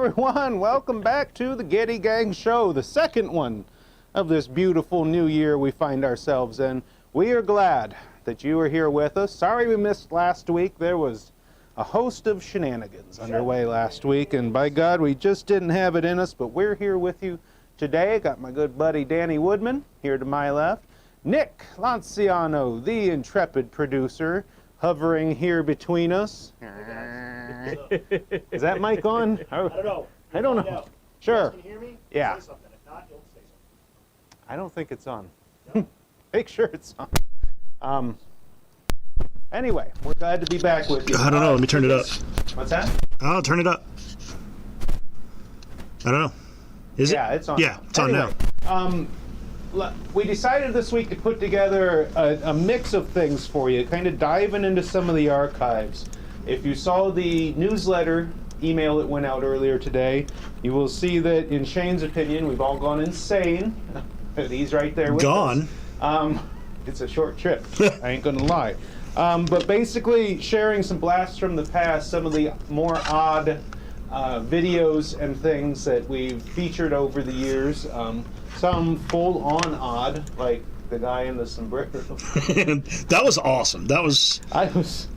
everyone. Welcome back to the Gitty Gang Show, the second one of this beautiful new year we find ourselves in. We are glad that you are here with us. Sorry we missed last week. There was a host of shenanigans underway last week, and by God, we just didn't have it in us, but we're here with you today. Got my good buddy Danny Woodman here to my left. Nick Lanciano, the intrepid producer, hovering here between us. Is that mic on? I don't know. I don't know. Sure. Can you hear me? Yeah. Say something. If not, don't say something. I don't think it's on. No? Make sure it's on. Anyway, we're glad to be back with you. I don't know. Let me turn it up. What's that? I'll turn it up. I don't know. Is it? Yeah, it's on. Yeah, it's Anyway, on now. We decided this week to put together a mix of things for you, kind of diving into some of the archives. If you saw the newsletter email that went out earlier today, you will see that in Shane's opinion, we've all gone insane. He's right there with Gone? us. It's a short trip, I ain't gonna lie. But basically sharing some blasts from the past, some of the more odd videos and things that we've featured over the years. Some full-on odd, like the guy in the sombrero. That was awesome. That was... I was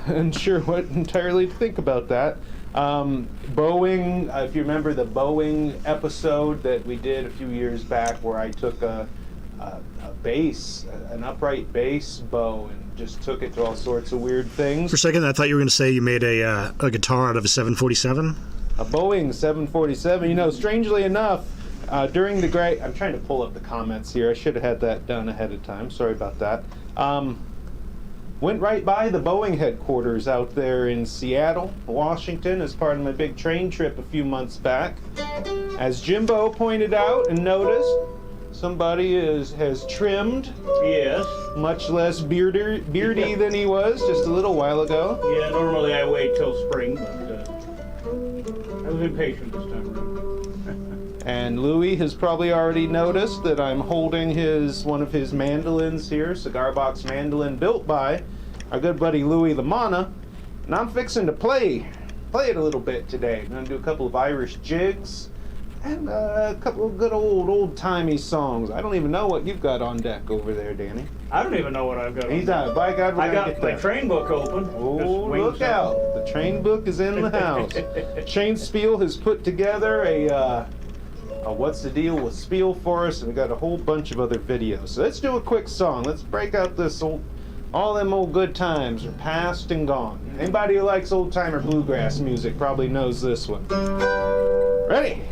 unsure what entirely to think about that. Boeing, if you remember the Boeing episode that we did a few years back where I took a bass, an upright bass bow, and just took it to all sorts of weird things. For a second, I thought you were going to say you made a guitar out of a 747. A Boeing 747. You know, strangely enough, during the great... I'm trying to pull up the comments here. I should have had that done ahead of time. Sorry about that. Went right by the Boeing headquarters out there in Seattle, Washington, as part of my big train trip a few months back. As Jimbo pointed out and noticed, somebody has trimmed. Yes. Much less beardy than he was just a little while ago. Yeah, normally I wait till spring, but I was impatient this time around. And Louis has probably already noticed that I'm holding one of his mandolins here, cigar box mandolin built by our good buddy Louis Lamana. And I'm fixing to play it a little bit today. I'm going to do a couple of Irish jigs and a couple of good old-timey songs. I don't even know what you've got on deck over there, Danny. I don't even know what I've got. He's out. By God, we're I going to got get my that. train book open. Oh, look out. The train book is in the house. Shane Spiel has put together a What's the Deal with Spiel for us, and we got a whole bunch of other videos. So let's do a quick song. Let's break out this all them old good times are past and gone. Anybody who likes old-timer bluegrass music probably knows this one. Ready?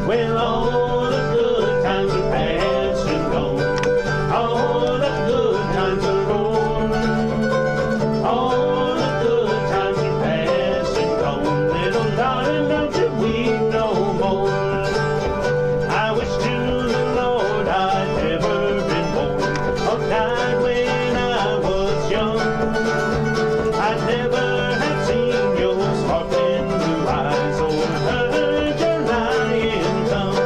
Well, all the good times are past and gone. All the good times are gone. All the good times are past and gone. Little darling, don't you weep no more. I wish to the Lord I'd never been born or died when I was young. I'd never have seen your sparkling blue eyes or heard your lying tongue.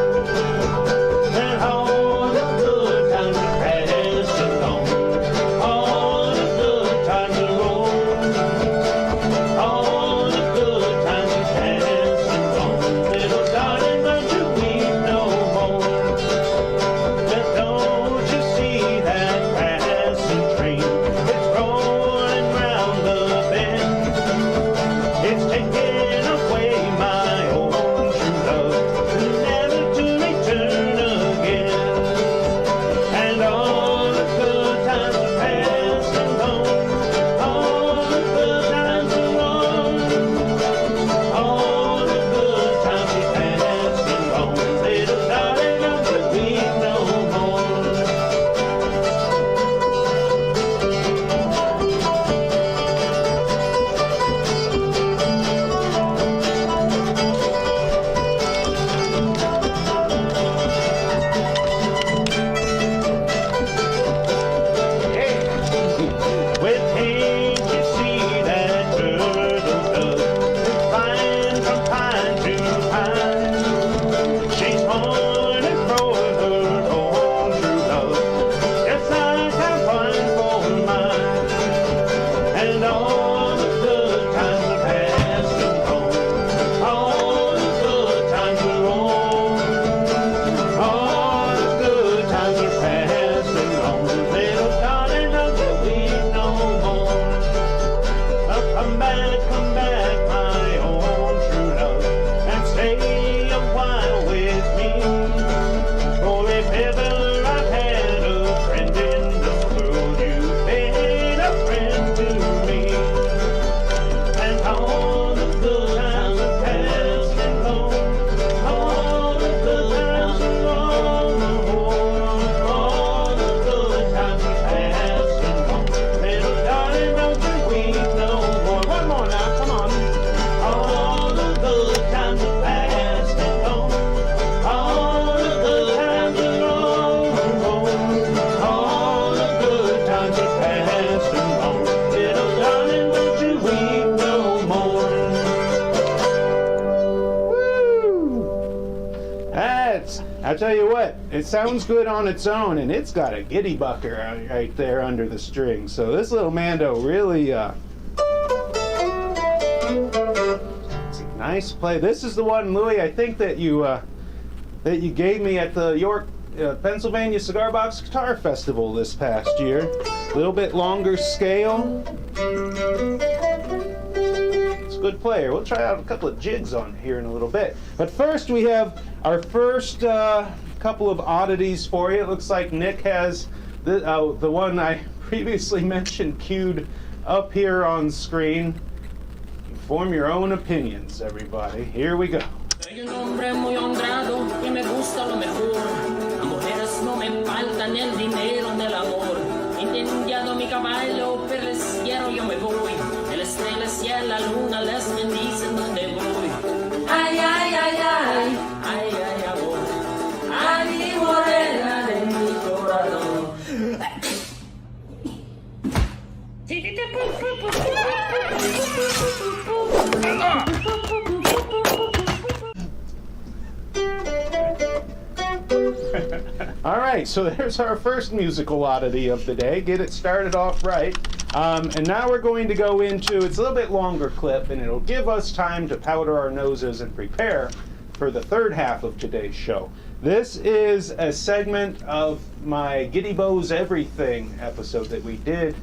tell you what, it sounds good on its own, and it's got a giddy bucker right there under the string. So this little Mando really, it's a nice play. This is the one, Louis, I think that you gave me at the York, Pennsylvania Cigar Box Guitar Festival this past year. A little bit longer scale. It's a good player. We'll try out a couple of jigs on here in a little bit. But first we have our first couple of oddities for you. It looks like Nick has the one I previously mentioned queued up here on screen. You form your own opinions, everybody. Here we go. Soy un hombre muy honrado y me gusta lo mejor. A mujeres no me falta ni el dinero ni el amor. Incendiado mi caballo, per el cielo yo me voy. El estrellas y la luna les bendicen donde voy. Ay, ay, ay, ay, ay, ay, amor. Ay, mi morena de mi corazón. All right, so there's our first musical oddity of the day. Get it started off right. And now we're going to go into, it's a little bit longer clip, and it'll give us time to powder our noses and prepare for the third half of today's show. This is a segment of my Giddy Bows Everything episode that we did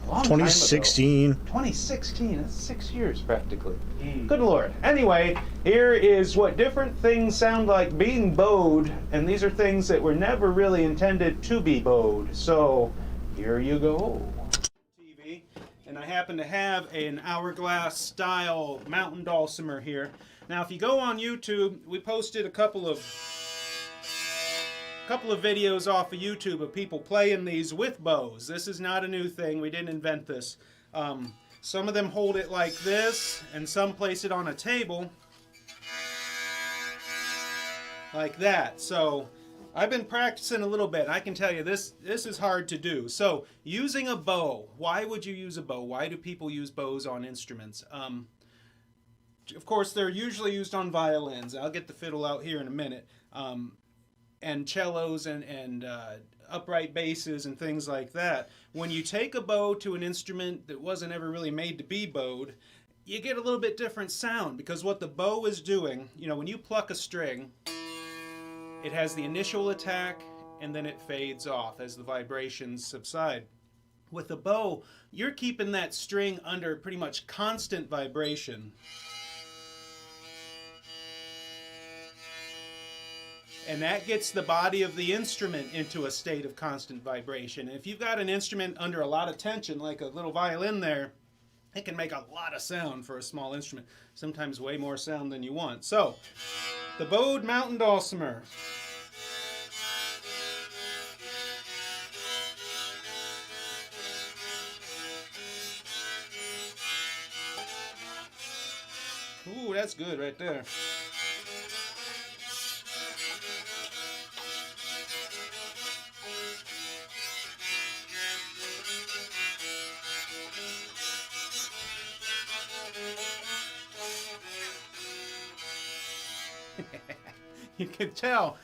a long time ago. 2016. 2016, that's 6 years practically. Good Lord. Anyway, here is what different things sound like being bowed, and these are things that were never really intended to be bowed. So, here you go. TV, and I happen to have an hourglass style mountain dulcimer here. Now, if you go on YouTube, we posted a couple of videos off of YouTube of people playing these with bows. This is not a new thing. We didn't invent this. Some of them hold it like this, and some place it on a table like that. So I've been practicing a little bit. I can tell you this is hard to do. So using a bow, why would you use a bow? Why do people use bows on instruments? Of course, they're usually used on violins. I'll get the fiddle out here in a minute. And cellos and upright basses and things like that. When you take a bow to an instrument that wasn't ever really made to be bowed, you get a little bit different sound, because what the bow is doing, you know, when you pluck a string, it has the initial attack and then it fades off as the vibrations subside. With a bow, you're keeping that string under pretty much constant vibration. And that gets the body of the instrument into a state of constant vibration. And if you've got an instrument under a lot of tension, like a little violin there, it can make a lot of sound for a small instrument. Sometimes way more sound than you want. So, the bowed mountain dulcimer. Ooh, that's good right there. You can tell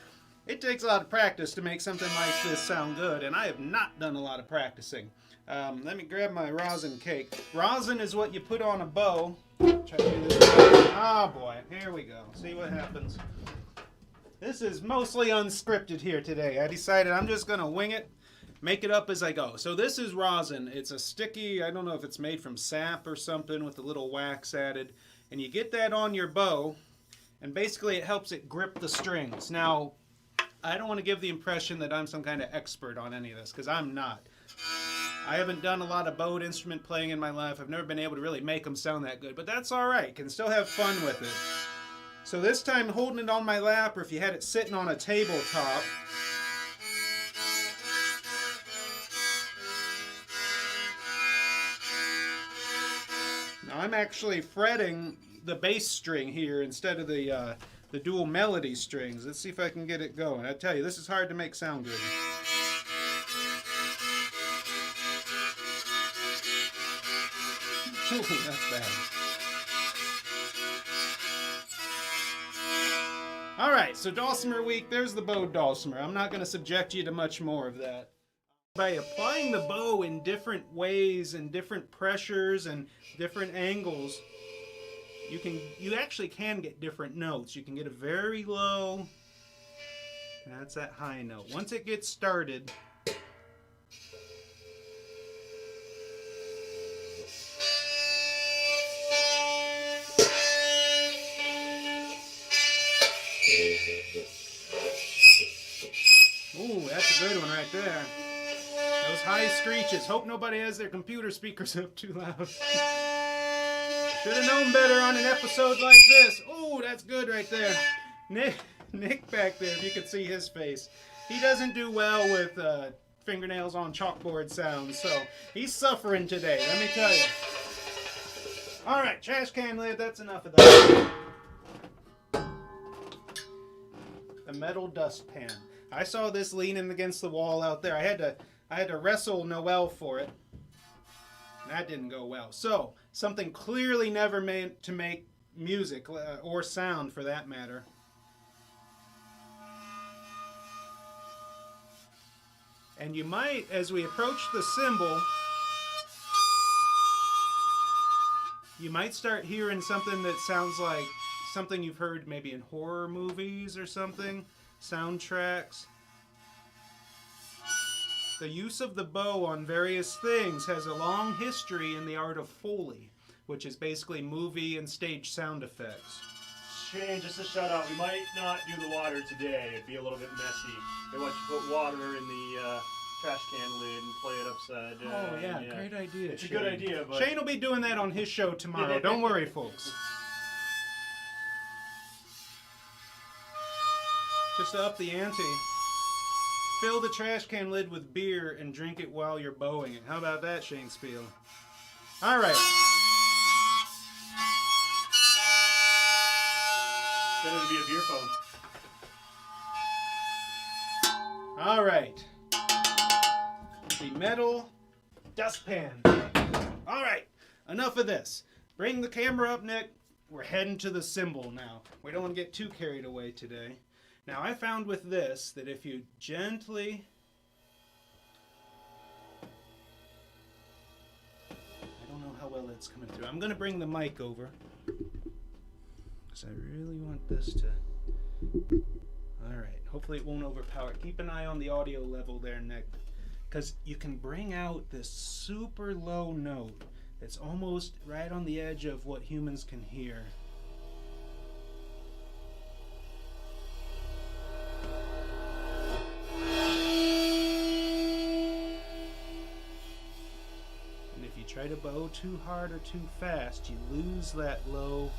it takes a lot of practice to make something like this sound good, and I have not done a lot of practicing. Let me grab my rosin cake. Rosin is what you put on a bow. Try to do this. Oh boy, here we go. See what happens. This is mostly unscripted here today. I decided I'm just going to wing it, make it up as I go. So this is rosin. It's a sticky, I don't know if it's made from sap or something with a little wax added. And you get that on your bow, and basically it helps it grip the strings. Now, I don't want to give the impression that I'm some kind of expert on any of this, because I'm not. I haven't done a lot of bowed instrument playing in my life. I've never been able to really make them sound that good, but that's all right. Can still have fun with it. So this time, holding it on my lap, or if you had it sitting on a tabletop, now I'm actually fretting the bass string here instead of the dual melody strings. Let's see if I can get it going. I tell you, this is hard to make sound good. Ooh, that's bad. All right, so dulcimer week, there's the bow dulcimer. I'm not going to subject you to much more of that. By applying the bow in different ways and different pressures and different angles, you actually can get different notes. You can get a very low, and that's that high note. Once it gets started, ooh, that's a good one right there. Those high screeches. Hope nobody has their computer speakers up too loud. Should have known better on an episode like this. Oh, that's good right there. Nick back there, if you could see his face. He doesn't do well with fingernails on chalkboard sounds, so he's suffering today, let me tell you. All right, trash can lid, that's enough of that. The metal dustpan. I saw this leaning against the wall out there. I had to wrestle Noel for it. That didn't go well. So, something clearly never meant to make music, or sound for that matter. And you might, as we approach the cymbal, you might start hearing something that sounds like something you've heard maybe in horror movies or something, soundtracks. The use of the bow on various things has a long history in the art of Foley, which is basically movie and stage sound effects. Shane, just a shout out. We might not do the water today. It'd be a little bit messy. They want you to put water in the trash can lid and play it upside down. Oh yeah, great idea. It's Shane. a good idea, but Shane will be doing that on his show tomorrow. Don't worry, folks. Just to up the ante, fill the trash can lid with beer and drink it while you're bowing it. How about that, Shane Spiel? All right. then it'd be a beer phone. All right. The metal dustpan. All right. Enough of this. Bring the camera up, Nick. We're heading to the cymbal now. We don't want to get too carried away today. Now, I found with this that if you gently... I don't know how well it's coming through. I'm going to bring the mic over, because I really want this to... All right. Hopefully it won't overpower. Keep an eye on the audio level there, Nick, because you can bring out this super low note that's almost right on the edge of what humans can hear. And if you try to bow too hard or too fast, you lose that low.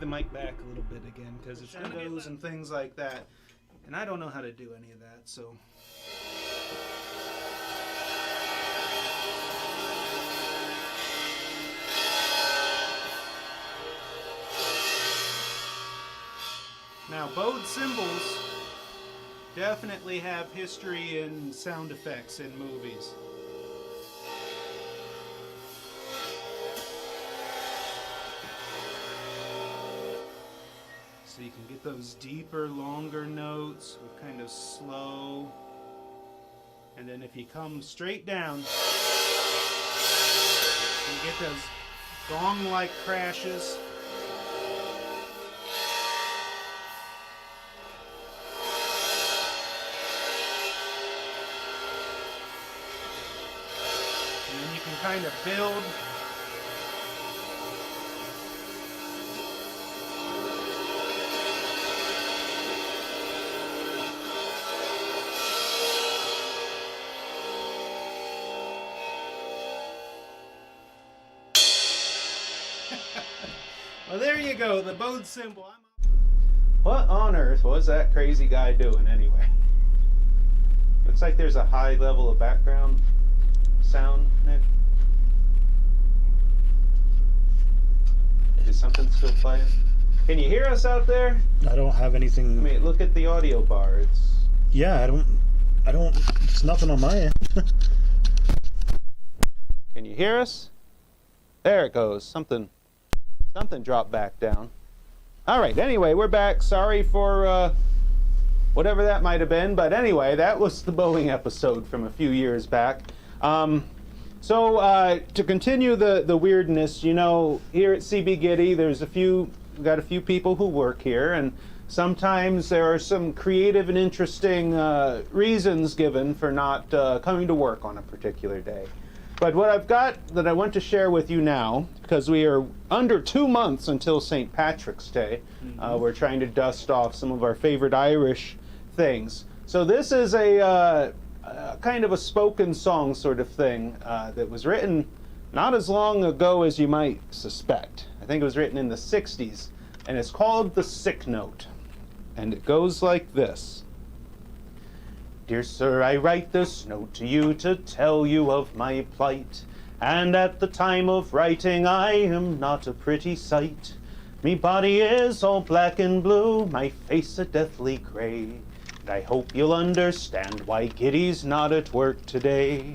The mic back a little bit again because it's windows and things like that, and I don't know how to do any of that, so now bowed cymbals definitely have history in sound effects in movies. So you can get those deeper, longer notes with kind of slow. And then if you come straight down, you get those gong-like crashes. And then you can kind of build. Well, there you go, the bowed cymbal. What on earth was that crazy guy doing anyway? Looks like there's a high level of background sound, Nick. Is something still playing? Can you hear us out there? I don't have anything. I mean, look at the audio bar. It's Yeah, I don't. It's nothing on my end. Can you hear us? There it goes. Something dropped back down. All right. Anyway, we're back. Sorry for whatever that might have been, but anyway, that was the Boeing episode from a few years back. So to continue the weirdness, you know, here at CB Gitty, we've got a few people who work here, and sometimes there are some creative and interesting reasons given for not coming to work on a particular day. But what I've got that I want to share with you now, because we are under 2 months until St. Patrick's Day, we're trying to dust off some of our favorite Irish things. So this is a kind of a spoken song sort of thing that was written not as long ago as you might suspect. I think it was written in the 60s, and it's called The Sick Note. And it goes like this. Dear sir, I write this note to you to tell you of my plight. And at the time of writing, I am not a pretty sight. Me body is all black and blue, my face a deathly gray. And I hope you'll understand why Giddy's not at work today.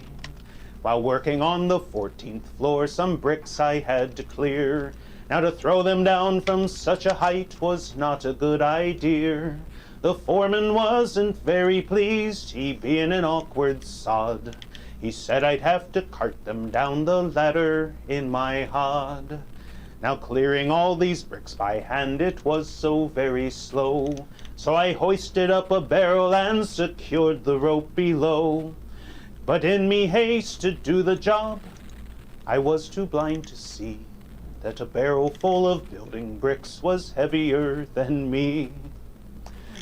While working on the 14th floor, some bricks I had to clear. Now to throw them down from such a height was not a good idea. The foreman wasn't very pleased, he being an awkward sod. He said I'd have to cart them down the ladder in my hod. Now clearing all these bricks by hand, it was so very slow. So I hoisted up a barrel and secured the rope below. But in me haste to do the job, I was too blind to see that a barrel full of building bricks was heavier than me.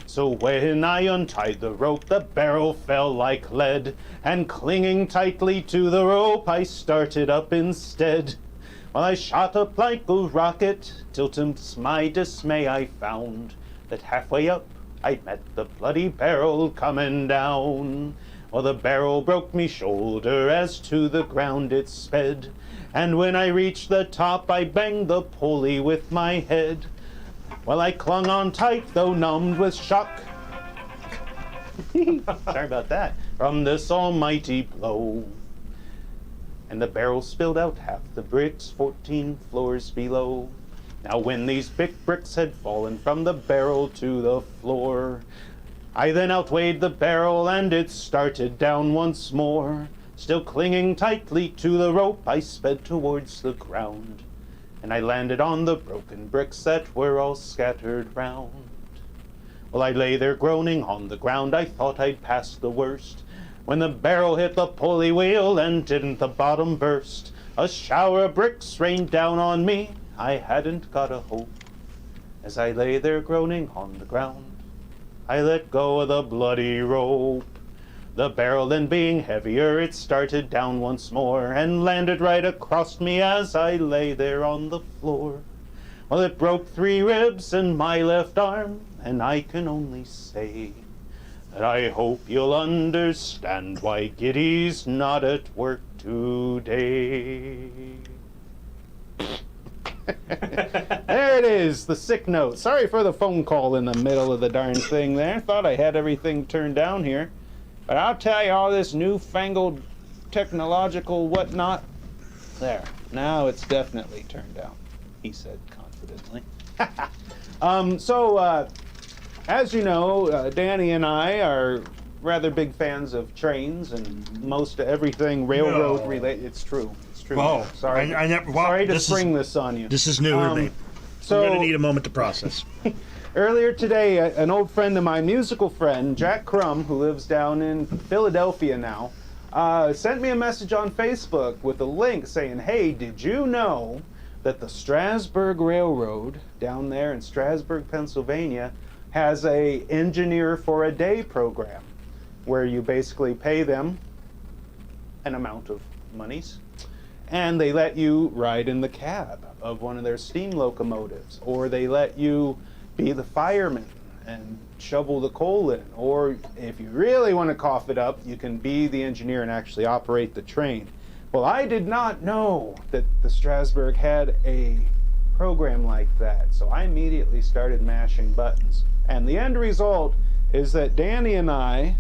So when I untied the rope, the barrel fell like lead, and clinging tightly to the rope, I started up instead. While I shot up like a rocket, till to my dismay I found that halfway up I met the bloody barrel coming down. Well, the barrel broke me shoulder as to the ground it sped, and when I reached the top I banged the pulley with my head. Well, I clung on tight, though numbed with shock. Sorry about that. From this almighty blow. And the barrel spilled out half the bricks 14 floors below. Now when these big bricks had fallen from the barrel to the floor, I then outweighed the barrel and it started down once more. Still clinging tightly to the rope, I sped towards the ground. And I landed on the broken bricks that were all scattered round. Well, I lay there groaning on the ground, I thought I'd passed the worst, when the barrel hit the pulley wheel and didn't the bottom burst. A shower of bricks rained down on me, I hadn't got a hope. As I lay there groaning on the ground, I let go of the bloody rope. The barrel then being heavier, it started down once more and landed right across me as I lay there on the floor. Well, it broke 3 ribs in my left arm, and I can only say that I hope you'll understand why Giddy's not at work today. There it is, the sick note. Sorry for the phone call in the middle of the darn thing there. Thought I had everything turned down here. But I'll tell you, all this newfangled technological whatnot, there, now it's definitely turned down, he said confidently. As you know, Danny and I are rather big fans of trains and most everything railroad related. It's true. It's true. Whoa. Sorry. I never, wow, sorry to spring this on you. This is new to me. So I'm going to need a moment to process. Earlier today, an old friend of mine, musical friend, Jack Crum, who lives down in Philadelphia now, sent me a message on Facebook with a link saying, hey, did you know that the Strasburg Railroad down there in Strasburg, Pennsylvania, has a engineer for a day program where you basically pay them an amount of monies and they let you ride in the cab of one of their steam locomotives, or they let you be the fireman and shovel the coal in, or if you really want to cough it up, you can be the engineer and actually operate the train. Well, I did not know that the Strasburg had a program like that. So I immediately started mashing buttons. And the end result is that Danny and I,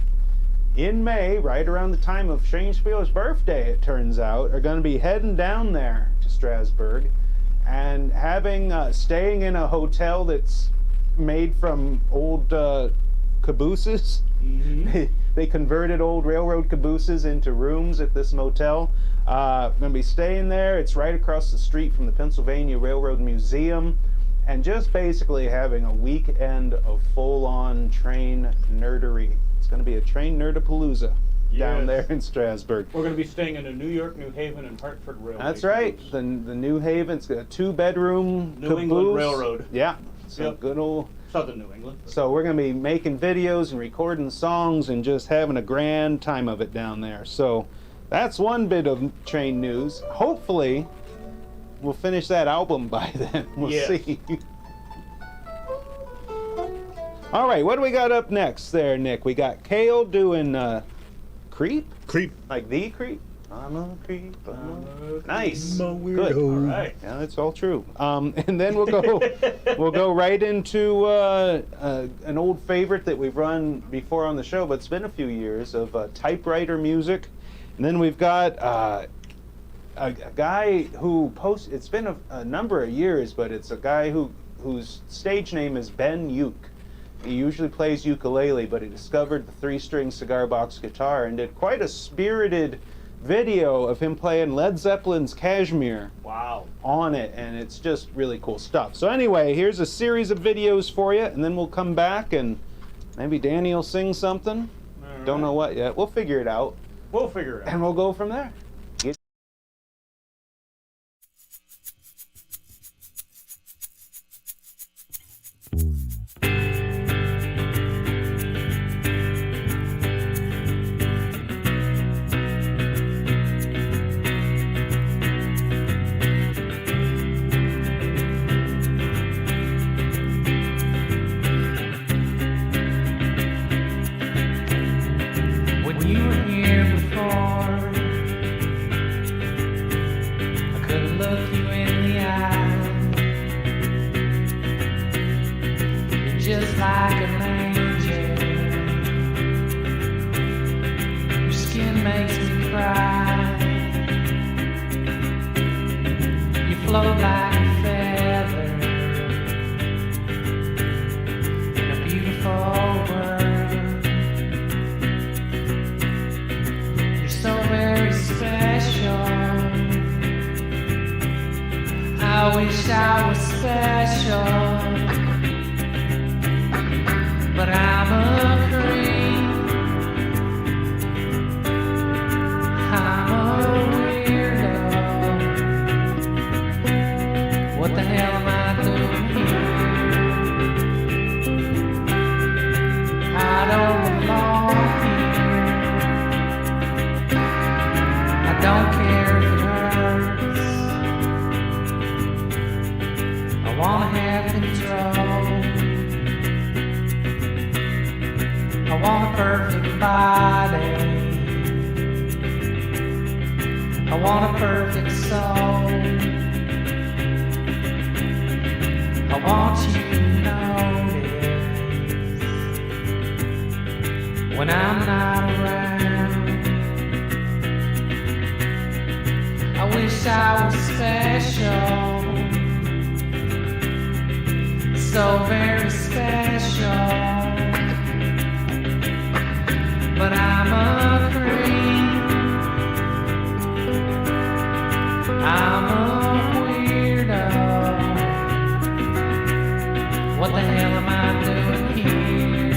in May, right around the time of Shane Spiel's birthday, it turns out, are going to be heading down there to Strasbourg and having staying in a hotel that's made from old cabooses. They converted old railroad cabooses into rooms at this motel. Going to be staying there. It's right across the street from the Pennsylvania Railroad Museum, and just basically having a weekend of full-on train nerdery. It's going to be a train nerdapalooza down there in Strasbourg. We're going to be staying in a New York, New Haven, and Hartford Railway. That's right. The New Haven's got a 2-bedroom New caboose. England Railroad. Yeah. So good old Southern New England. So we're going to be making videos and recording songs and just having a grand time of it down there. So that's one bit of train news. Hopefully, we'll finish that album by then. We'll see. All right, what do we got up next there, Nick? We got Kale doing Creep? Creep. Like the Creep? I'm a creep. Nice. I'm a weirdo. Good. All right. Yeah, that's all true. And then we'll go right into an old favorite that we've run before on the show, but it's been a few years, of typewriter music. And then we've got a guy who posts. It's been a number of years, but it's a guy whose stage name is Ben Uke. He usually plays ukulele, but he discovered the 3-string cigar box guitar and did quite a spirited video of him playing Led Zeppelin's Kashmir on it, and it's just really cool stuff. So anyway, here's a series of videos for you, and then we'll come back and maybe Danny will sing something. Don't know what yet. We'll figure it out. We'll figure it out. And we'll go from there. Just like an angel, your skin makes me cry. You float like a feather in a beautiful world. You're so very special. I wish I was special. But I'm a creep. I'm a weirdo. What the hell am I doing here? I don't belong here. I don't care if it hurts. I wanna have control. I want a perfect body. I want a perfect soul. I want you to notice when I'm not around. I wish I was special, so very special. But I'm a creep. I'm a weirdo. What the hell am I doing here?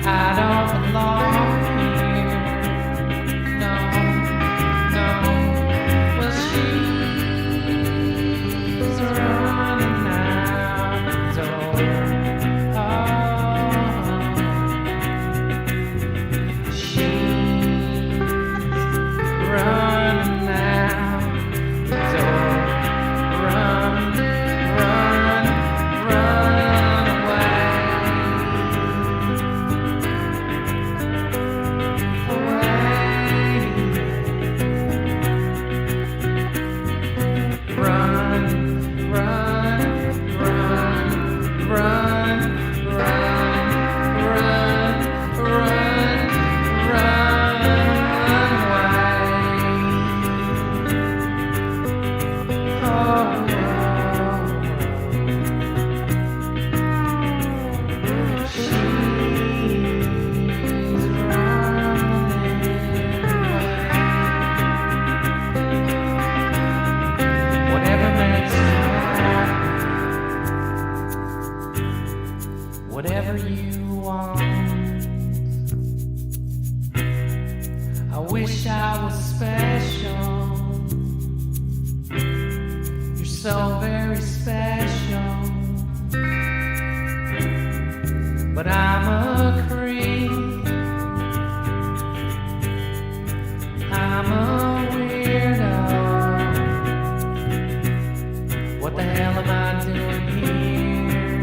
I don't belong here. No, no. Well, she's running out the door. wish I was special. You're so very special. But I'm a creep. I'm a weirdo. What the hell am I doing here?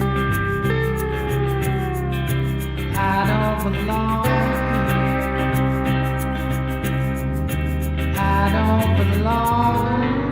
I don't belong here. I don't belong here.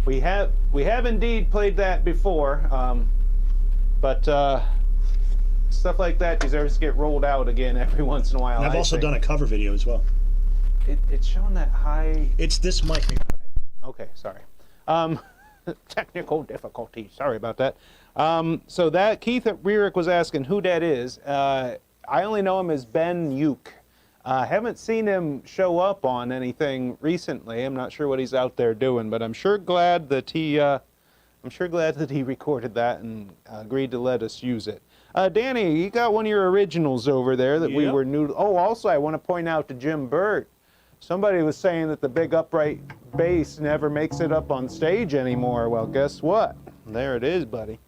We have indeed played that before, but stuff like that deserves to get rolled out again every once in a while. And I've also done a cover video as well. It's showing that high. It's this mic. Okay, sorry. Technical difficulties. Sorry about that. So that Keith Rearick was asking who that is. I only know him as Ben Uke. Haven't seen him show up on anything recently. I'm not sure what he's out there doing, but I'm sure glad that he recorded that and agreed to let us use it. Danny, you got one of your originals over there that we were new to. Oh, also I want to point out to Jim Burt. Somebody was saying that the big upright bass never makes it up on stage anymore. Well, guess what? There it is, buddy.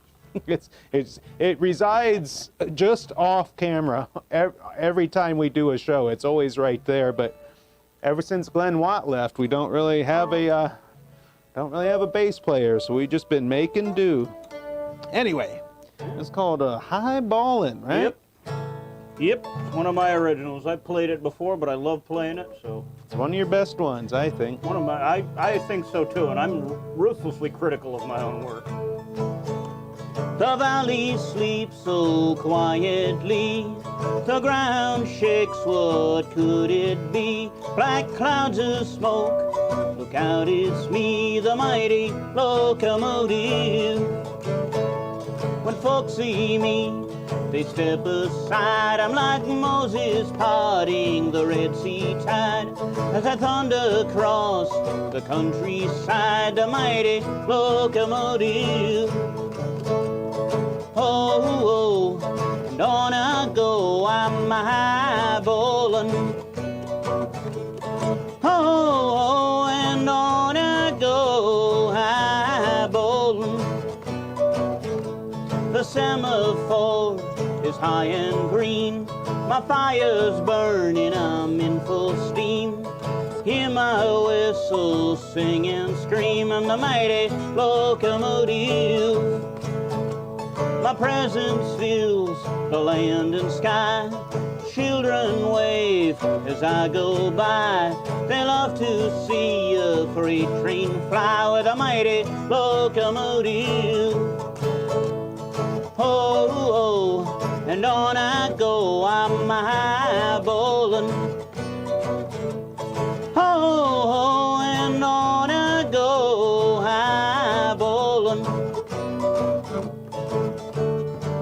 It resides just off camera every time we do a show. It's always right there. But ever since Glenn Watt left, we don't really have a bass player. So we've just been making do. Anyway, it's called High Ballin', right? Yep, one of my originals. I played it before, but I love playing it, so. It's one of your best ones, I think. One of my, I think so too, and I'm ruthlessly critical of my own work. The valley sleeps so quietly, the ground shakes, what could it be? Black clouds of smoke, look out, it's me, the mighty locomotive. When folks see me, they step aside. I'm like Moses parting the Red Sea tide as I thunder across the countryside, the mighty locomotive. Oh, oh, and on I go, I'm high-ballin'. Oh, and on I go, high-ballin'. The semaphore is high and green, my fire's burning, I'm in full steam. Hear my whistle sing and scream, I'm the mighty locomotive. My presence fills the land and sky. Children wave as I go by. They love to see a freight train fly with a mighty locomotive. Oh, oh, and on I go, I'm high-ballin'. Oh, oh, and on I go, high-ballin'.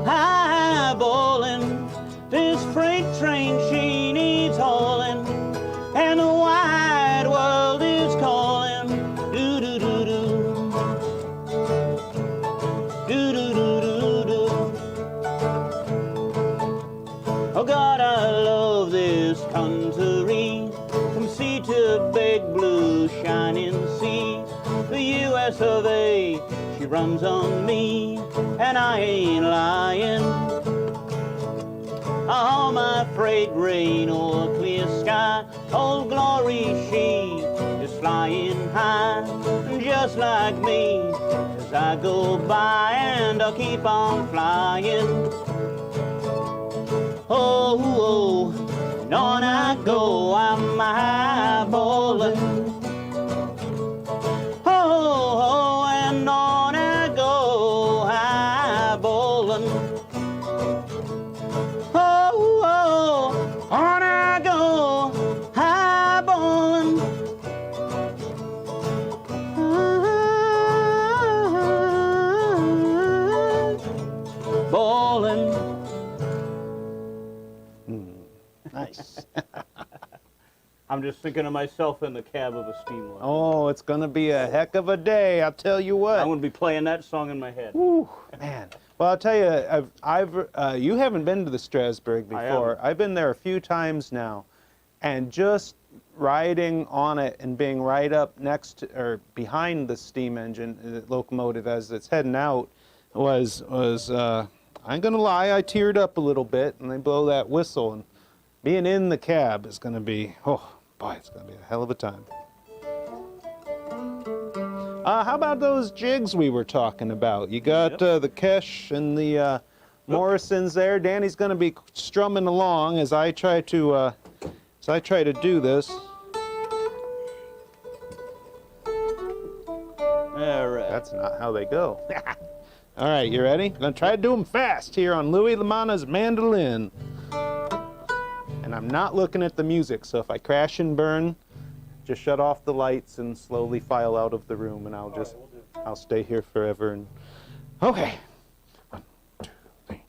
High-ballin', this freight train, she needs hauling, and the wide world is calling. Do-do-do-do, do-do-do-do-do. Oh God, I love this country, from sea to big blue shining sea. The U.S. of A, she runs on me, and I ain't lying. All my freight rain or clear sky, Old Glory, she is flying high, just like me, as I go by, and I'll keep on flying. Oh, oh, and on I go, I'm high-ballin'. Oh, oh, and on I go, high-ballin'. Oh, oh, on I go, high-ballin'. Ballin'. Nice. I'm just thinking of myself in the cab of a steamboat. Oh, it's gonna be a heck of a day, I'll tell you what. I'm going to be playing that song in my head. Whew, man. Well, I'll tell you, you haven't been to the Strasbourg before. I've been there a few times now, and just riding on it and being right up next to, or behind the steam engine, the locomotive as it's heading out, was I'm gonna lie, I teared up a little bit, and they blow that whistle, and being in the cab is gonna be, oh boy, it's gonna be a hell of a time. How about those jigs we were talking about? You got the Kesh and the Morrisons there. Danny's going to be strumming along as I try to do this. All That's not how they go. All right, you ready? I'm gonna try to do them fast here on Louis Lamanna's mandolin. And I'm not looking at the music, so if I crash and burn, just shut off the lights and slowly file out of the room, and I'll stay here forever. And okay. 1, 2, 3.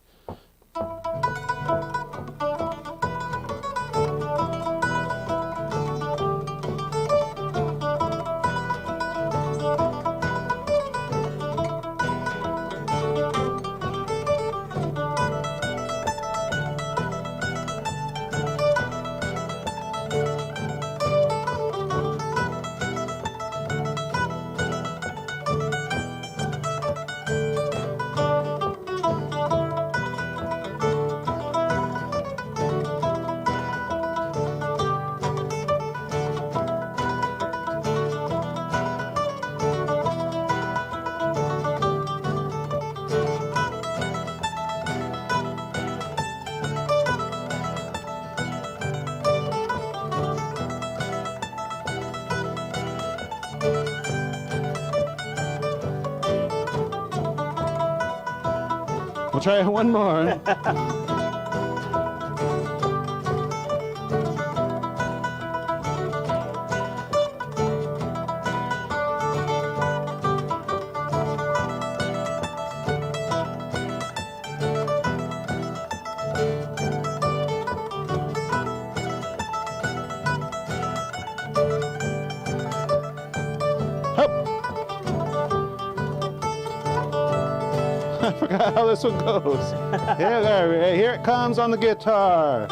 We'll try one more. I forgot how this one goes. Here it comes on the guitar.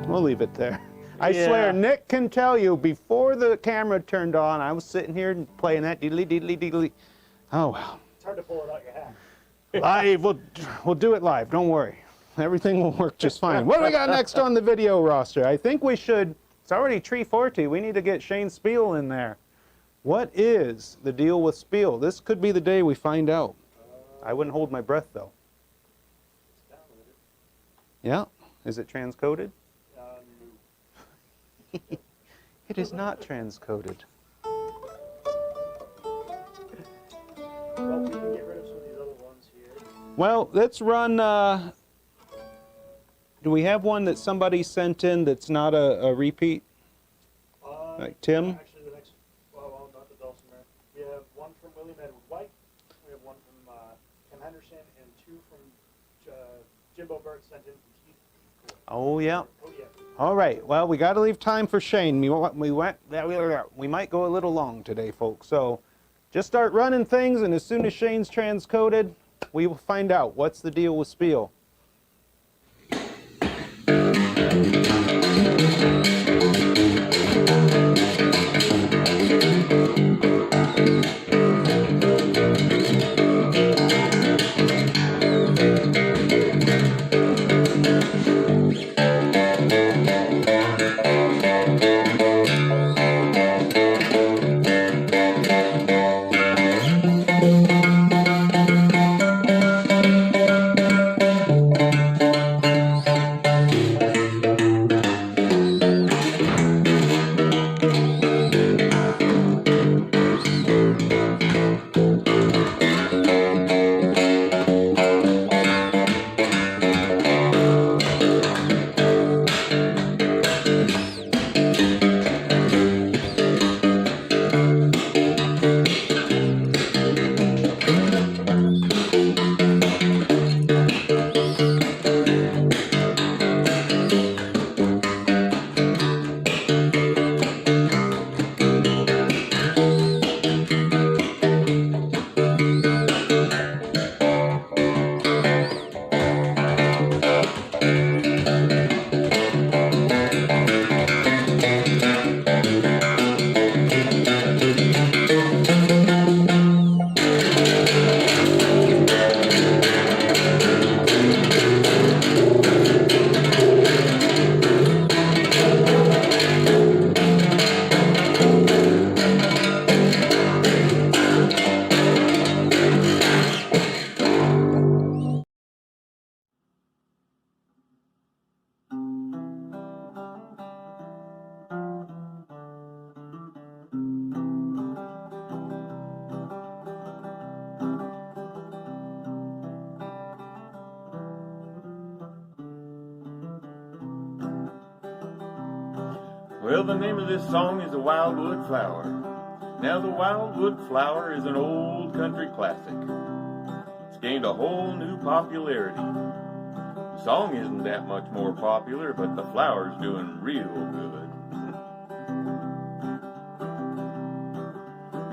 We'll leave it there. I swear, Nick can tell you, before the camera turned on, I was sitting here and playing that diddly diddly diddly. Oh well. It's hard to pull it out your hat. Live, we'll do it live. Don't worry, everything will work just fine. What do we got next on the video roster? I think we should. It's already Tree 40. We need to get Shane Spiel in there. What is the deal with Spiel? This could be the day we find out. I wouldn't hold my breath though. Yeah. Is it transcoded? It is not transcoded. Well, we can get rid of some of these other ones here. Well, let's run. Do we have one that somebody sent in that's not a repeat? Like Tim? Actually, the next, well, not the Dulcimer. We have one from William Edward White. We have one from Ken Henderson, and 2 from Jimbo Burke sent in from Keith. Oh yeah. Oh yeah. All right. Well, we got to leave time for Shane. We might go a little long today, folks. So just start running things, and as soon as Shane's transcoded, we will find out what's the deal with Spiel. Well, the name of this song is The Wildwood Flower. Now, the Wildwood Flower is an old country classic. It's gained a whole new popularity. The song isn't that much more popular, but the flower's doing real good.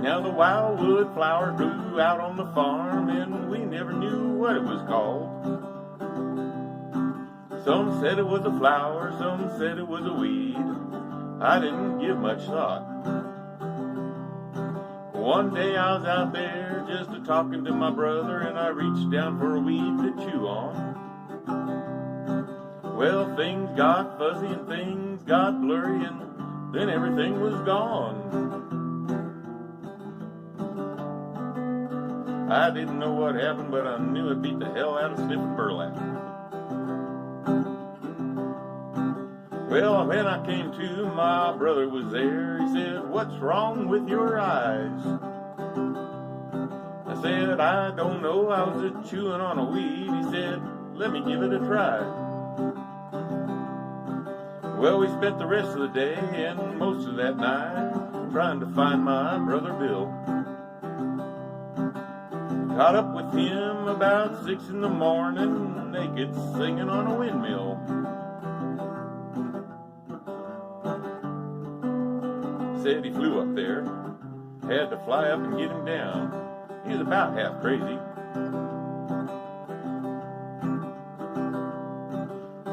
Now, the wildwood flower grew out on the farm, and we never knew what it was called. Some said it was a flower, some said it was a weed. I didn't give much thought. One day I was out there just a-talking to my brother, and I reached down for a weed to chew on. Well, things got fuzzy and things got blurry, and then everything was gone. I didn't know what happened, but I knew it beat the hell out of sniffing burlap. Well, when I came to, my brother was there. He said, "What's wrong with your eyes?" I said, "I don't know, I was just chewing on a weed." He said, "Let me give it a try." Well, we spent the rest of the day and most of that night trying to find my brother Bill. Caught up with him about 6 in the morning, naked, singing on a windmill. Said he flew up there, had to fly up and get him down. He was about half crazy.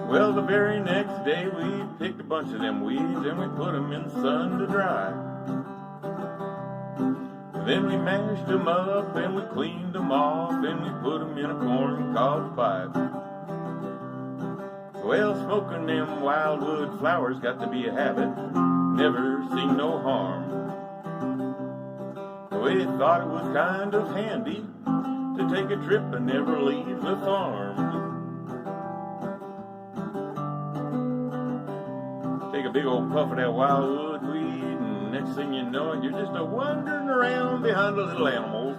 Well, the very next day we picked a bunch of them weeds and we put them in the sun to dry. Then we mashed them up and we cleaned them off and we put them in a corn-cob pipe. Well, smoking them wildwood flowers got to be a habit, never seen no harm. We thought it was kind of handy to take a trip and never leave the farm. Take a big old puff of that wildwood weed, and next thing you know it, you're just a-wandering around behind the little animals.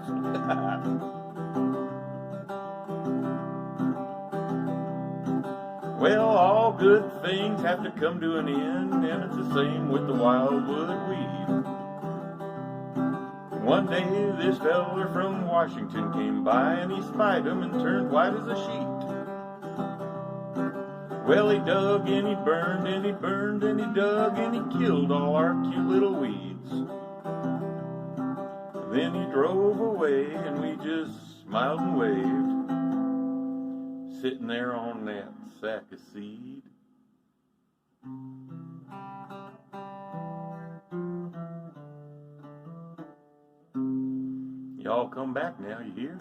Well, all good things have to come to an end, and it's the same with the wildwood weed. One day this feller from Washington came by, and he spied him and turned white as a sheet. Well, he dug and he burned and he burned and he dug and he killed all our cute little weeds. Then he drove away and we just smiled and waved, sitting there on that sack of seed. Y'all come back now, you hear?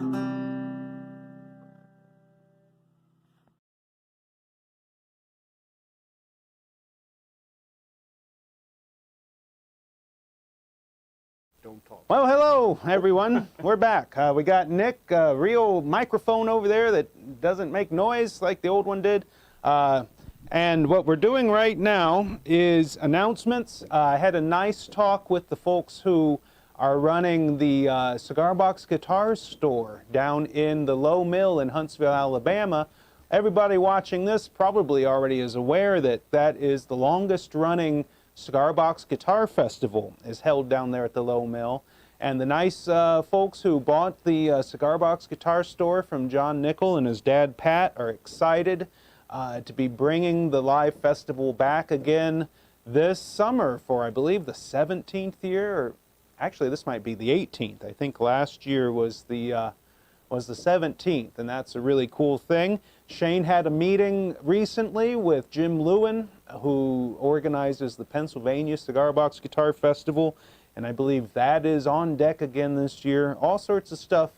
Well, hello, everyone. We're back. We got Nick, a real microphone over there that doesn't make noise like the old one did. And what we're doing right now is announcements. I had a nice talk with the folks who are running the Cigar Box Guitar Store down in the Low Mill in Huntsville, Alabama. Everybody watching this probably already is aware that that is the longest running Cigar Box Guitar Festival is held down there at the Low Mill. And the nice folks who bought the Cigar Box Guitar Store from John Nickel and his dad Pat are excited to be bringing the live festival back again this summer for, I believe, the 17th year. Or actually, this might be the 18th. I think last year was the 17th, and that's a really cool thing. Shane had a meeting recently with Jim Lewin, who organizes the Pennsylvania Cigar Box Guitar Festival, and I believe that is on deck again this year. All sorts of stuff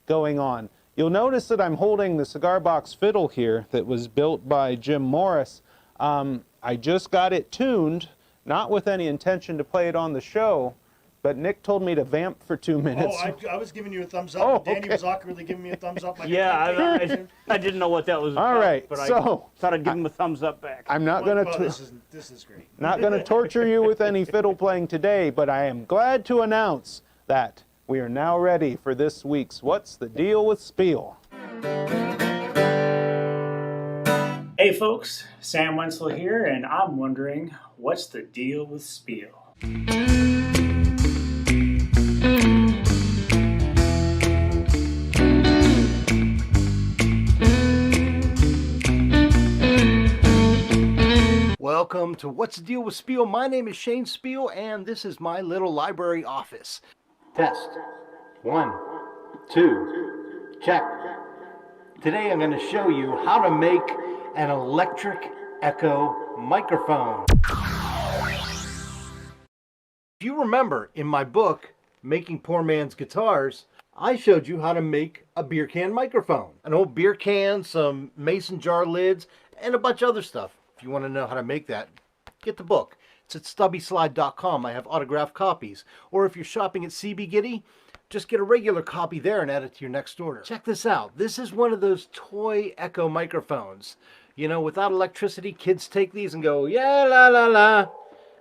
going on. You'll notice that I'm holding the Cigar Box fiddle here that was built by Jim Morris. I just got it tuned, not with any intention to play it on the show, but Nick told me to vamp for 2 minutes. Oh, I was giving you a thumbs up. Oh, Danny okay. was awkwardly giving me a thumbs up. Yeah, I didn't know what that was All about, right, but so I thought I'd give him a thumbs up back. I'm not going Well, to... this is great. Not going to torture you with any fiddle playing today, but I am glad to announce that we are now ready for this week's What's the Deal with Spiel? Hey folks, Sam Wenzel here, and I'm wondering, what's the deal with Spiel? Welcome to What's the Deal with Spiel. My name is Shane Spiel, and this is my little library office. Test. 1, 2, check. Today I'm going to show you how to make an electric echo microphone. If you remember, in my book, Making Poor Man's Guitars, I showed you how to make a beer can microphone. An old beer can, some mason jar lids, and a bunch of other stuff. If you want to know how to make that, get the book. It's at stubbyslide.com. I have autographed copies. Or if you're shopping at CB Gitty, just get a regular copy there and add it to your next order. Check this out. This is one of those toy echo microphones. You know, without electricity, kids take these and go, yeah, la, la, la.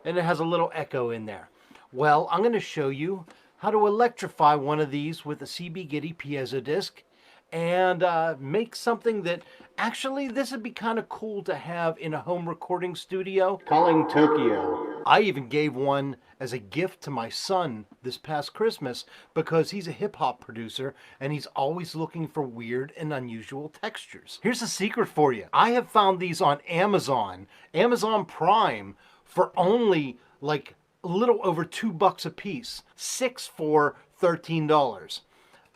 And it has a little echo in there. Well, I'm going to show you how to electrify one of these with a CB Gitty piezo disc and make something that actually this would be kind of cool to have in a home recording studio. Calling Tokyo. I even gave one as a gift to my son this past Christmas because he's a hip-hop producer and he's always looking for weird and unusual textures. Here's a secret for you. I have found these on Amazon Prime for only like a little over $2 a piece. 6 for $13.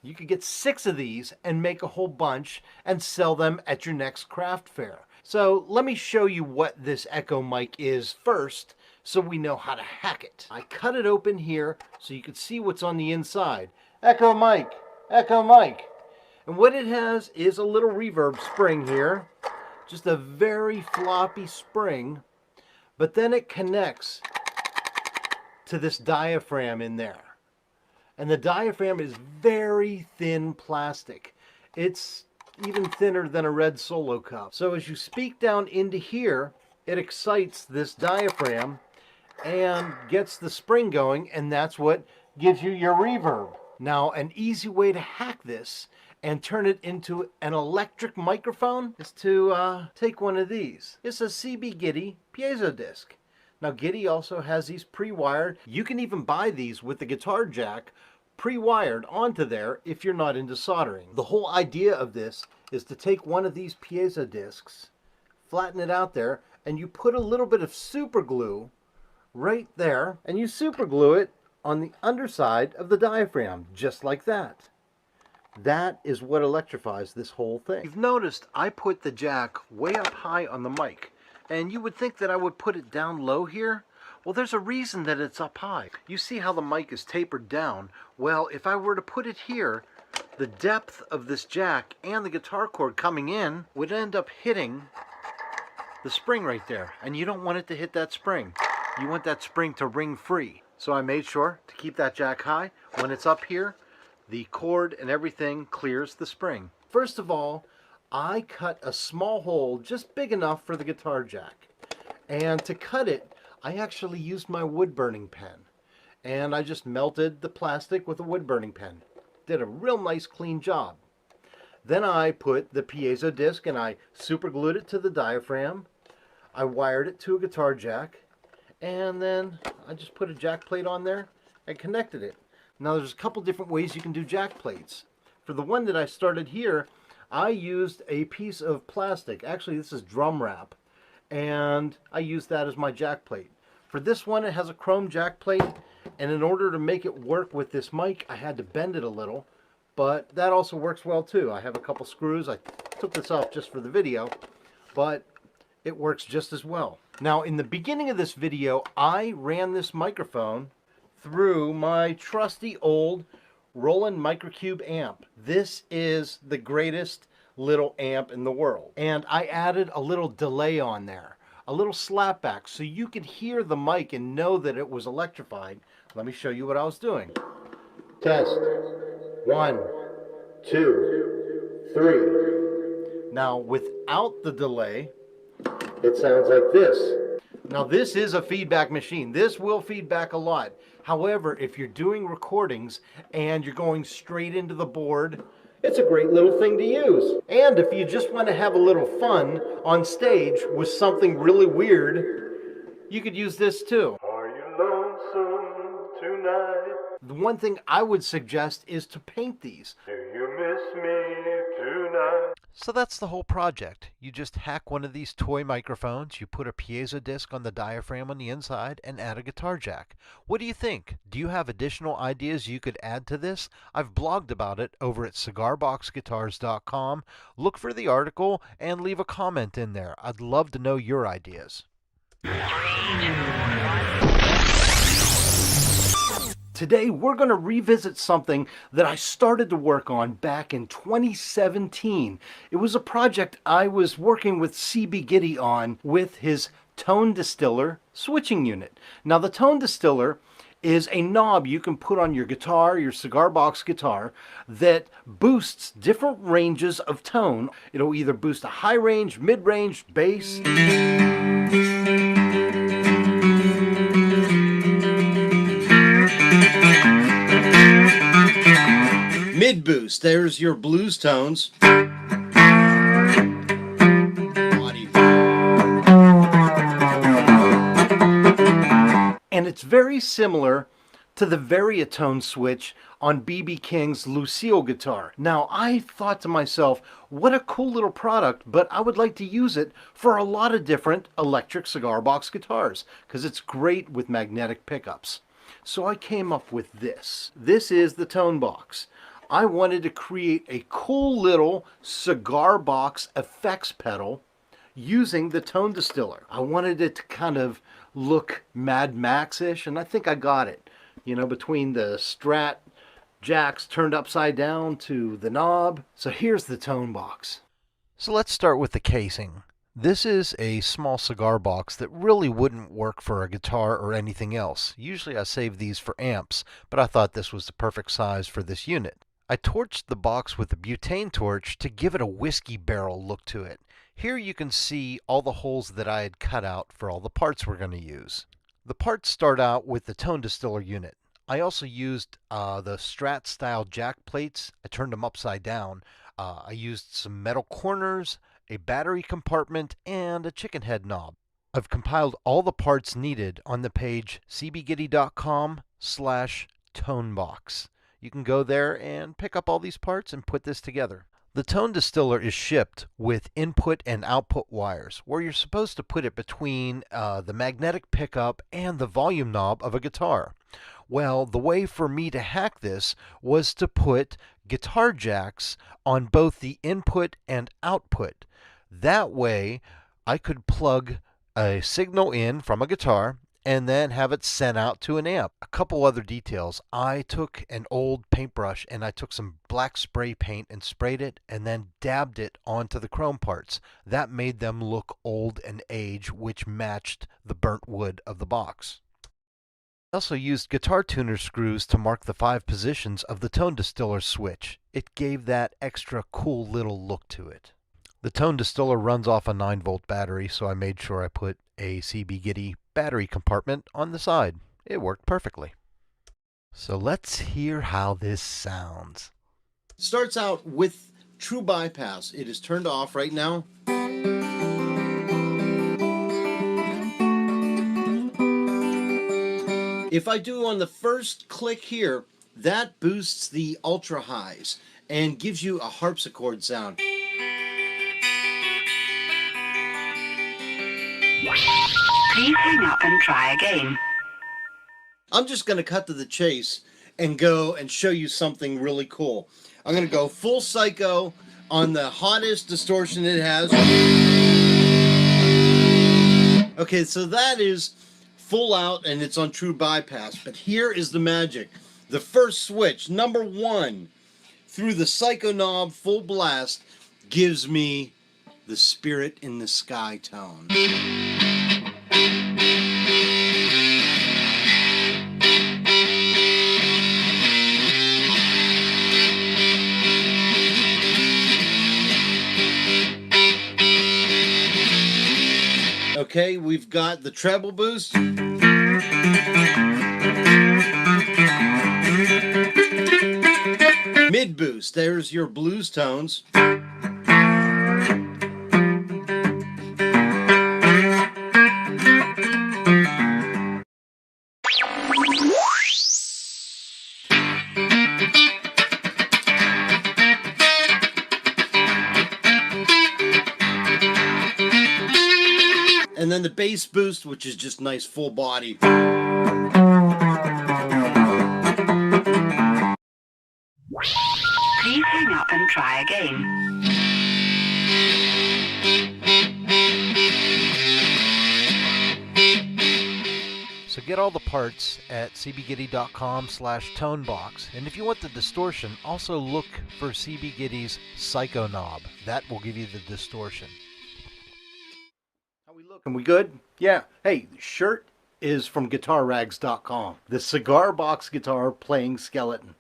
You could get 6 of these and make a whole bunch and sell them at your next craft fair. So let me show you what this echo mic is first so we know how to hack it. I cut it open here so you can see what's on the inside. Echo mic, echo mic. And what it has is a little reverb spring here. Just a very floppy spring. But then it connects to this diaphragm in there. And the diaphragm is very thin plastic. It's even thinner than a red Solo cup. So as you speak down into here, it excites this diaphragm and gets the spring going, and that's what gives you your reverb. Now, an easy way to hack this and turn it into an electric microphone is to take one of these. It's a CB Gitty piezo disc. Now, Gitty also has these pre-wired. You can even buy these with the guitar jack pre-wired onto there if you're not into soldering. The whole idea of this is to take one of these piezo discs, flatten it out there, and you put a little bit of super glue right there, and you super glue it on the underside of the diaphragm, just like that. That is what electrifies this whole thing. You've noticed I put the jack way up high on the mic, and you would think that I would put it down low here. Well, there's a reason that it's up high. You see how the mic is tapered down? Well, if I were to put it here, the depth of this jack and the guitar cord coming in would end up hitting the spring right there. And you don't want it to hit that spring. You want that spring to ring free. So I made sure to keep that jack high. When it's up here, the cord and everything clears the spring. First of all, I cut a small hole just big enough for the guitar jack. And to cut it, I actually used my wood burning pen, and I just melted the plastic with a wood burning pen. Did a real nice clean job. Then I put the piezo disc and I super glued it to the diaphragm. I wired it to a guitar jack, and then I just put a jack plate on there and connected it. Now there's a couple different ways you can do jack plates. For the one that I started here, I used a piece of plastic. Actually, this is drum wrap, and I used that as my jack plate. For this one, it has a chrome jack plate, and in order to make it work with this mic, I had to bend it a little, but that also works well too. I have a couple screws. I took this off just for the video, but it works just as well. Now, in the beginning of this video, I ran this microphone through my trusty old Roland Microcube amp. This is the greatest little amp in the world. And I added a little delay on there, a little slapback, so you could hear the mic and know that it was electrified. Let me show you what I was doing. Test. 1, 2, 3. Now, without the delay, it sounds like this. Now, this is a feedback machine. This will feedback a lot. However, if you're doing recordings and you're going straight into the board, It's a great little thing to use. And if you just want to have a little fun on stage with something really weird, you could use this too. Are you lonesome tonight? The one thing I would suggest is to paint these. Do you miss me tonight? So that's the whole project. You just hack one of these toy microphones, you put a piezo disc on the diaphragm on the inside, and add a guitar jack. What do you think? Do you have additional ideas you could add to this? I've blogged about it over at cigarboxguitars.com. Look for the article and leave a comment in there. I'd love to know your ideas. Today, we're going to revisit something that I started to work on back in 2017. It was a project I was working with CB Gitty on with his tone distiller switching unit. Now, the tone distiller is a knob you can put on your guitar, your cigar box guitar, that boosts different ranges of tone. It'll either boost a high range, mid-range, bass. Mid boost, there's your blues tones. And it's very similar to the Variatone switch on B.B. King's Lucille guitar. Now, I thought to myself, what a cool little product, but I would like to use it for a lot of different electric cigar box guitars, because it's great with magnetic pickups. So I came up with this. This is the tone box. I wanted to create a cool little cigar box effects pedal using the tone distiller. I wanted it to kind of look Mad Max-ish, and I think I got it. You know, between the Strat jacks turned upside down to the knob. So here's the tone box. So let's start with the casing. This is a small cigar box that really wouldn't work for a guitar or anything else. Usually I save these for amps, but I thought this was the perfect size for this unit. I torched the box with a butane torch to give it a whiskey barrel look to it. Here you can see all the holes that I had cut out for all the parts we're going to use. The parts start out with the tone distiller unit. I also used the Strat style jack plates. I turned them upside down. I used some metal corners, a battery compartment, and a chicken head knob. I've compiled all the parts needed on the page cbgitty.com/tonebox. You can go there and pick up all these parts and put this together. The tone distiller is shipped with input and output wires, where you're supposed to put it between the magnetic pickup and the volume knob of a guitar. Well, the way for me to hack this was to put guitar jacks on both the input and output. That way, I could plug a signal in from a guitar and then have it sent out to an amp. A couple other details. I took an old paintbrush and I took some black spray paint and sprayed it and then dabbed it onto the chrome parts. That made them look old and aged, which matched the burnt wood of the box. I also used guitar tuner screws to mark the 5 positions of the tone distiller switch. It gave that extra cool little look to it. The tone distiller runs off a 9-volt battery, so I made sure I put a CB Gitty battery compartment on the side. It worked perfectly. So let's hear how this sounds. It starts out with true bypass. It is turned off right now. If I do on the first click here, that boosts the ultra highs and gives you a harpsichord sound. Please hang up and try again. I'm just going to cut to the chase and go and show you something really cool. I'm going to go full psycho on the hottest distortion it has. Okay, so that is full out and it's on true bypass. But here is the magic. The first switch, number 1, through the psycho knob full blast, gives me the Spirit in the Sky tone. Okay, we've got the treble boost. Mid mid boost. There's your blues tones. And then the bass boost, which is just nice full body. Please hang up and try again. So get all the parts at cbgitty.com/tonebox. And if you want the distortion, also look for CB Gitty's Psycho Knob. That will give you the distortion. How we looking? We good? Yeah. Hey, the shirt is from guitarrags.com. The cigar box guitar playing skeleton.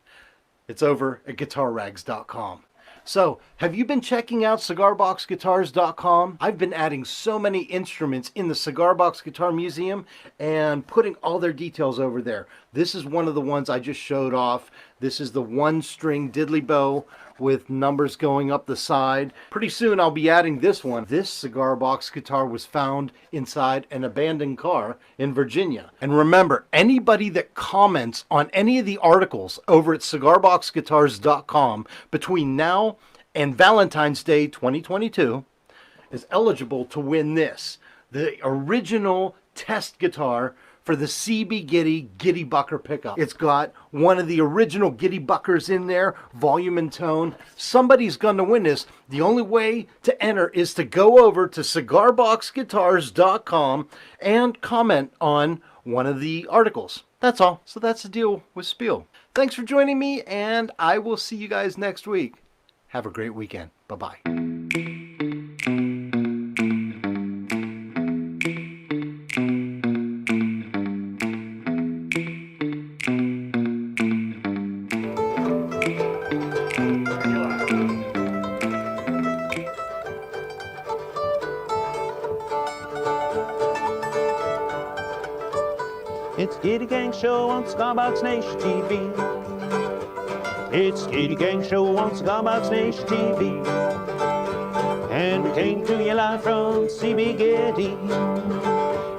It's over at guitarrags.com. So, have you been checking out cigarboxguitars.com? I've been adding so many instruments in the Cigar Box Guitar Museum and putting all their details over there. This is one of the ones I just showed off. This is the one string diddly bow with numbers going up the side. Pretty soon I'll be adding this one. This cigar box guitar was found inside an abandoned car in Virginia. And remember, anybody that comments on any of the articles over at cigarboxguitars.com between now and Valentine's Day 2022 is eligible to win this, the original test guitar for the CB Gitty Gitty Bucker pickup. It's got one of the original Gitty Buckers in there, volume and tone. Somebody's going to win this. The only way to enter is to go over to cigarboxguitars.com and comment on one of the articles. That's all. So that's the deal with Spiel. Thanks for joining me, and I will see you guys next week. Have a great weekend. Bye-bye. It's Gitty Gang Show on Cigarbox Nation TV. It's Gitty Gang Show on Cigarbox Nation TV. And we came to you live from CB Gitty.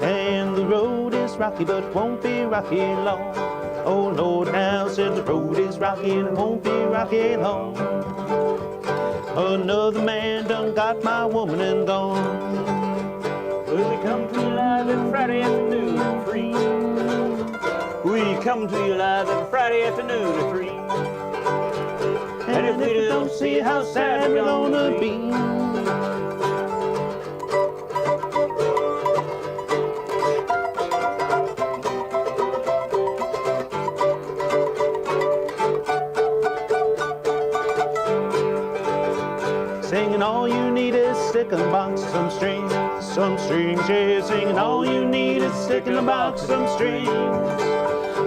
And the road is rocky, but it won't be rocky long. Oh Lord, now said the road is rocky and it won't be rocky long. Another man done got my woman and gone. Well, we come to you live every Friday afternoon at 3. We come to you live every Friday afternoon at 3. And if we don't see how sad we're gonna be. Singing all you need is stick in the box, some strings, yeah. Singing all you need is stick in the box, some strings.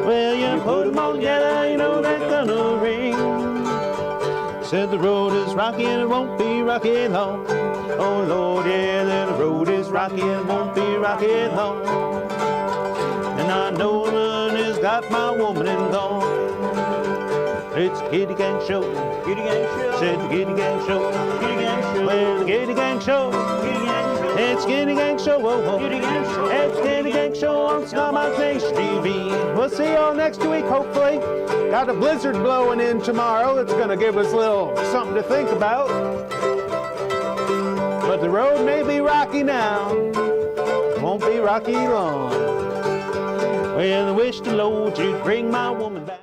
Well, you put them all together, you know they're gonna ring. Said the road is rocky and it won't be rocky long. Oh Lord, yeah, the road is rocky and it won't be rocky long. And I know a man has got my woman and gone. It's the Gitty Gang Show. Gitty Gang Show. Said the Gitty Gang Show. Gitty Gang Show. Well, the Gitty Gang Show. Gitty Gang Show. It's Gitty Gang Show. Oh, Gitty Gang Show. It's Gitty Gang Show on Cigarbox Nation TV. We'll see y'all next week, hopefully. Got a blizzard blowing in tomorrow. That's going to give us a little something to think about. But the road may be rocky now. It won't be rocky long. Well, I wish the Lord you'd bring my woman back.